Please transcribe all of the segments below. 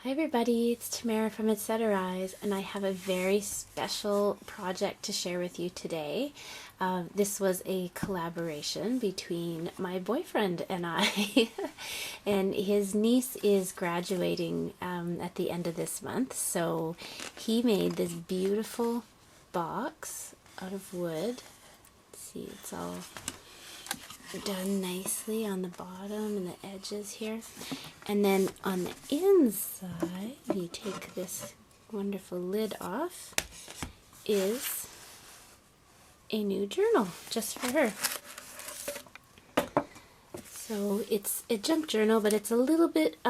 Hi everybody, it's Tamara from Etceteraise, and I have a very special project to share with you today. This was a collaboration between my boyfriend and I, and his niece is graduating at the end of this month, so he made this beautiful box out of wood. Let's see, it's all done nicely on the bottom and the edges here, and then on the inside you take this wonderful lid off is a new journal just for her. So it's a junk journal, but it's a little bit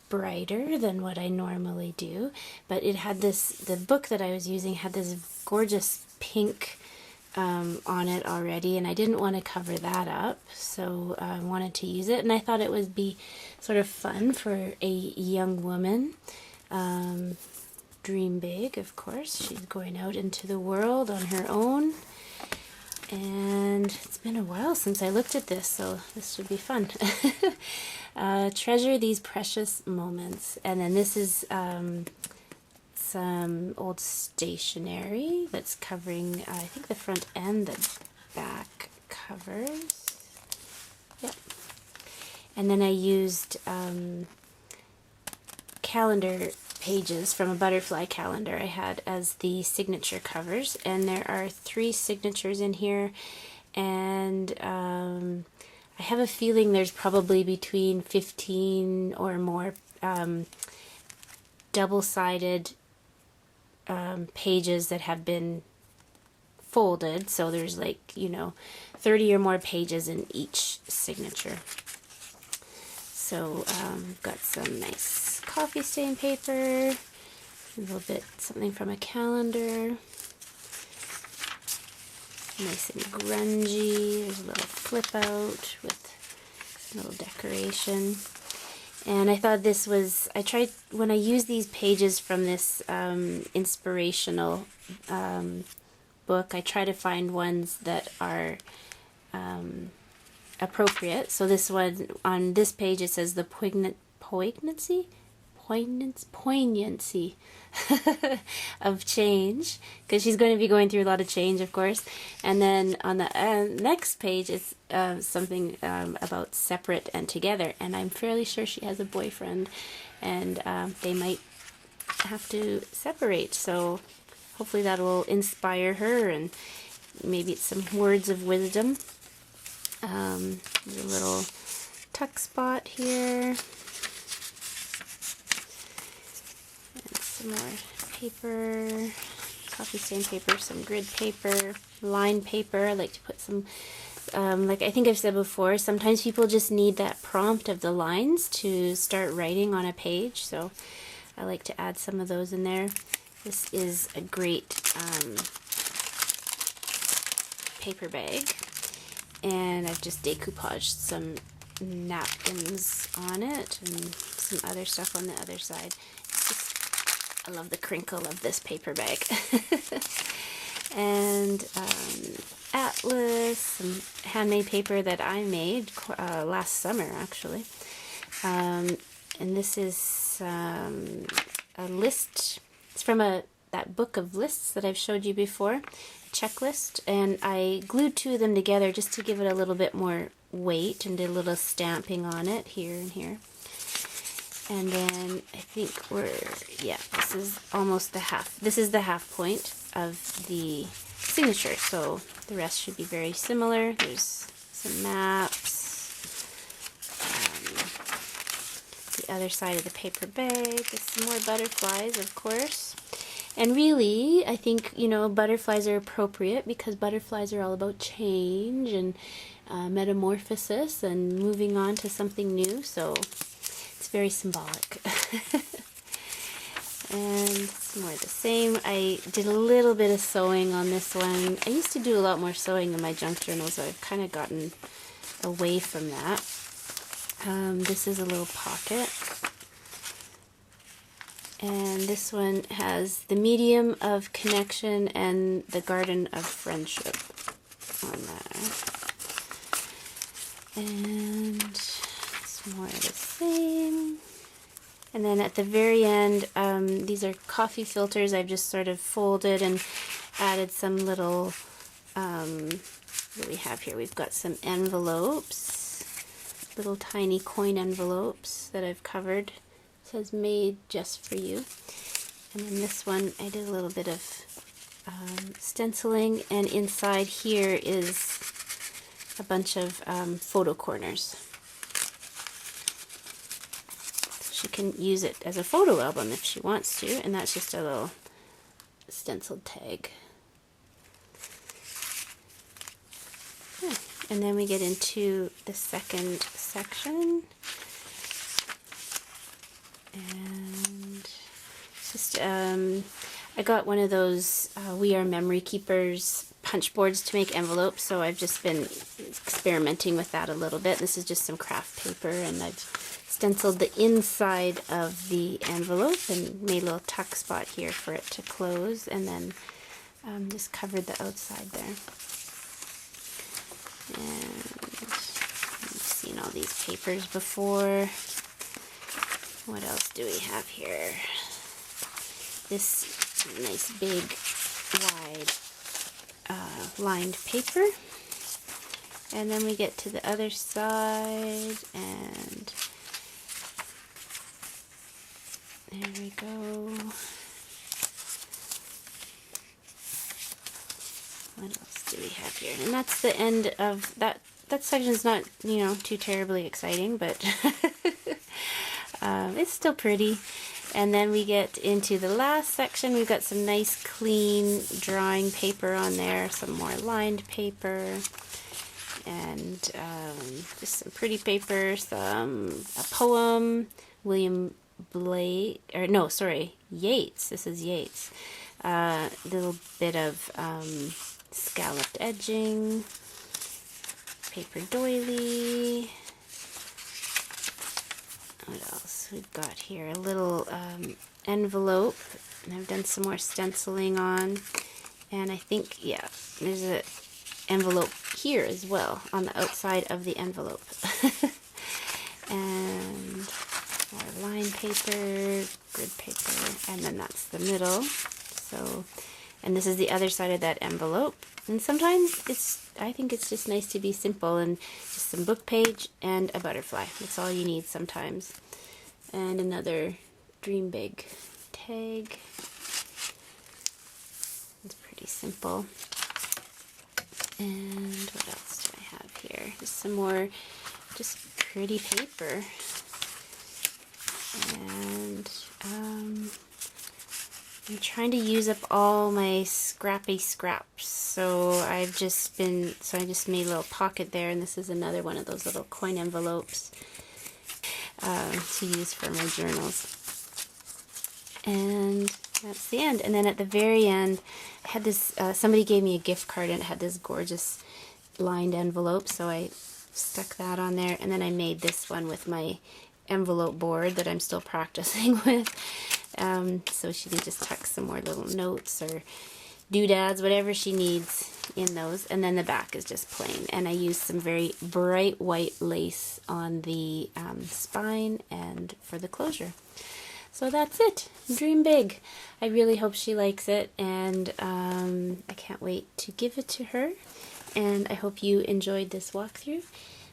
brighter than what I normally do, but it had the book that I was using had this gorgeous pink on it already, and I didn't want to cover that up, so I wanted to use it, and I thought it would be sort of fun for a young woman. Dream big, of course. She's going out into the world on her own, and it's been a while since I looked at this, so this should be fun. Treasure these precious moments. And then this is some old stationery that's covering, I think, the front and the back covers. Yep. And then I used calendar pages from a butterfly calendar I had as the signature covers, and there are 3 signatures in here, and I have a feeling there's probably between 15 or more double-sided pages that have been folded, so there's 30 or more pages in each signature. So got some nice coffee stain paper, a little bit something from a calendar, nice and grungy. There's a little flip out with a little decoration. And I thought this was, when I use these pages from this inspirational book, I try to find ones that are appropriate. So this one, on this page, it says the poignancy of change, because she's going to be going through a lot of change, of course. And then on the next page is something about separate and together, and I'm fairly sure she has a boyfriend, and they might have to separate, so hopefully that will inspire her, and maybe it's some words of wisdom. There's a little tuck spot here. Some more paper, coffee stain paper, some grid paper, line paper. I like to put some, like I think I've said before, sometimes people just need that prompt of the lines to start writing on a page, so I like to add some of those in there. This is a great paper bag, and I've just decoupaged some napkins on it and some other stuff on the other side. I love the crinkle of this paper bag. And atlas, some handmade paper that I made last summer, actually. And this is a list. It's from that book of lists that I've showed you before, a checklist, and I glued 2 of them together just to give it a little bit more weight and did a little stamping on it here and here. And then I think this is almost the half. This is the half point of the signature, so the rest should be very similar. There's some maps. The other side of the paper bag. There's some more butterflies, of course. And really, I think, butterflies are appropriate because butterflies are all about change and metamorphosis and moving on to something new, so it's very symbolic. And it's more the same. I did a little bit of sewing on this one. I used to do a lot more sewing in my junk journals, so I've kind of gotten away from that. This is a little pocket. And this one has the medium of connection and the garden of friendship on there. And it's more of the same. And then at the very end, these are coffee filters. I've just sort of folded and added some little, what do we have here? We've got some envelopes, little tiny coin envelopes that I've covered. It says made just for you. And then this one, I did a little bit of stenciling, and inside here is a bunch of photo corners. She can use it as a photo album if she wants to, and that's just a little stenciled tag. Yeah. And then we get into the second section, and just I got one of those We Are Memory Keepers punch boards to make envelopes, so I've just been experimenting with that a little bit. This is just some craft paper, and I've stenciled the inside of the envelope and made a little tuck spot here for it to close, and then just covered the outside there. And you've seen all these papers before. What else do we have here? This nice big wide lined paper, and then we get to the other side, and there we go. What else do we have here? And that's the end of that. That section's not, you know, too terribly exciting, but it's still pretty. And then we get into the last section. We've got some nice clean drawing paper on there, some more lined paper, and just some pretty paper, a poem, William Blake, or no, sorry, Yeats. This is Yeats. A little bit of scalloped edging, paper doily. What else we've got here? A little envelope, and I've done some more stenciling on, and I think, yeah, there's an envelope here as well on the outside of the envelope. And more line paper, grid paper, and then that's the middle. So, and this is the other side of that envelope. And sometimes I think it's just nice to be simple, and just some book page and a butterfly. That's all you need sometimes. And another Dream Big tag. It's pretty simple. And what else do I have here? Just some more just pretty paper. And I'm trying to use up all my scrappy scraps, so I just made a little pocket there, and this is another one of those little coin envelopes to use for my journals. And that's the end. And then at the very end, I had this, somebody gave me a gift card, and it had this gorgeous lined envelope, so I stuck that on there, and then I made this one with my envelope board that I'm still practicing with. So she can just tuck some more little notes or doodads, whatever she needs in those. And then the back is just plain. And I used some very bright white lace on the spine and for the closure. So that's it. Dream big. I really hope she likes it, and I can't wait to give it to her. And I hope you enjoyed this walkthrough.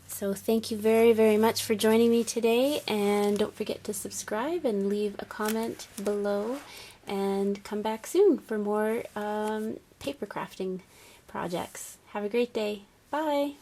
So thank you very, very much for joining me today, and don't forget to subscribe and leave a comment below, and come back soon for more paper crafting projects. Have a great day. Bye!